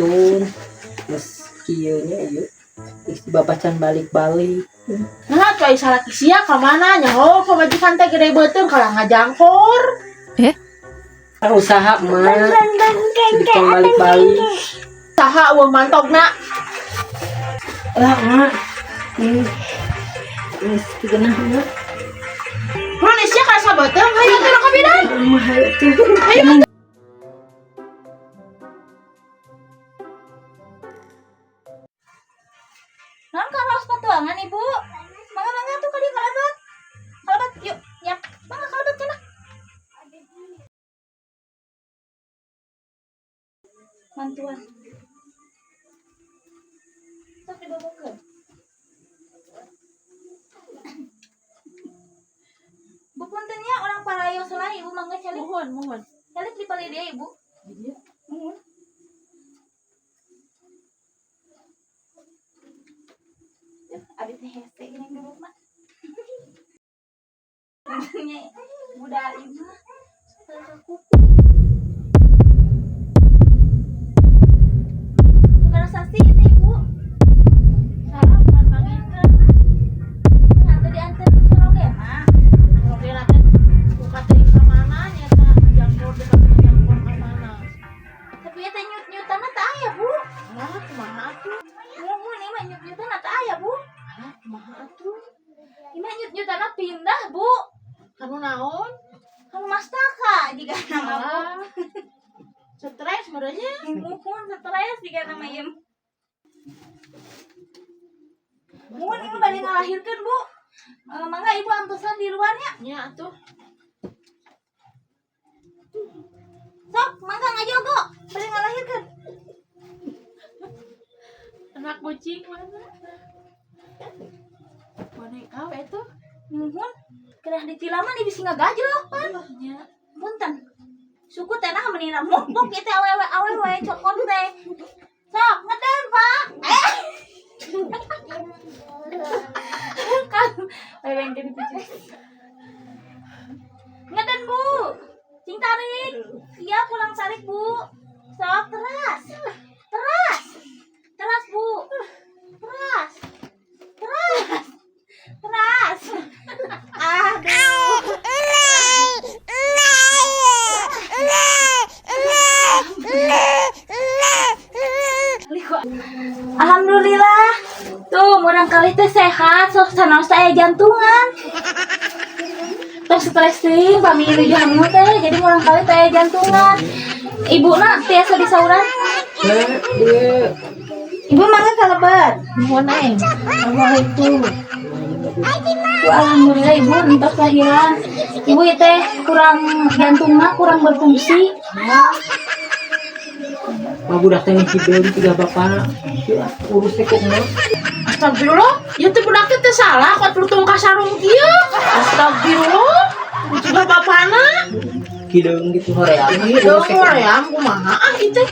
Tun geus kieu nya ieu bapacan balik-balik. Nah, coy salah kisia ka mana nyaho pamajikan teh gede beuteung kalah ngajangkor. Kan usaha mah bikin balik-balik. Saha eueuh mantogna. Lah mak. Geus kigeunah mak. Manisnya ka sabeuteung hayu teh ka bidan. Mah hayu tuh. Hayu. Non karos patuangan ibu. Mangga tuh kali kalabat. Kalabat yuk, nyap. Mangga kalabat cenah. Mantuan. Sok dibawakeun. Bu puntennya orang parayo soalnya ibu mangga calik. Mohon. Calik dipali dia ibu. Iya. Mohon. Abi teh hese ini dulu mah. Puntennya muda ibu. Kaku. Sasi itu ibu. Salah bukan panggilkeun. Nanti diantar ke Sorogema. Oke lah teh buka teh ka mana nya ta ngajangkor teh ngajangkor ka mana. Tapi ya teh nyut-nyutan teh aya bu. Lah kumaha atuh? Ngomong nih mah nyut-nyutan teh aya bu. Lah kumaha atuh? Ini mah nyut-nyutan pindah bu. Kamu naon? Kamu mastaka jika nama bu. Salah. Stres merenya. Mohon stres jika nama ieu. Mohon ibu balik ngalahirkeun bu. Mangga ibu antusan di luarnya. Nya atuh. Sok, mangga ngajogo. Balik ngalahirkeun. Anak kucing mana? Boneka we tuh. Mohon kerah ditilaman ieu bisi ngagajlok pan. Nya. Punten. Suku teh nah menira mukbuk ieu teh awewe cokor teh. Sok, ngeden, Pak. Kan leweng jadi kucing. Ngeden, Bu. Cing tarik. Iya, pulang tarik, Bu. Sok, teras. Teras. Teras, Bu. Teras. Teras. Teras. Aduh. Alhamdulillah. Tuh, murang kali teh sehat, sok sanaos teh aya jantungan. Terus stres teh pami ieu jamu teh, jadi murang kali teh aya jantungan. Ibuna tiasa disauran. Ieu Ibu mangga kalebat. Mohon neng. Assalamualaikum. Tuh, alhamdulillah ibu entos lahiran. Ibu ieu teh kurang jantungna kurang berfungsi. mah budak teh ngisi deui tiga bapak. Urus teh kok mah. Astagfirullah, ya teh budak teh salah kok lutung ka sarung kieu. Astagfirullah. Juga bapana. Kideung gitu hoream. Dong hoream kumaha ah ieu teh.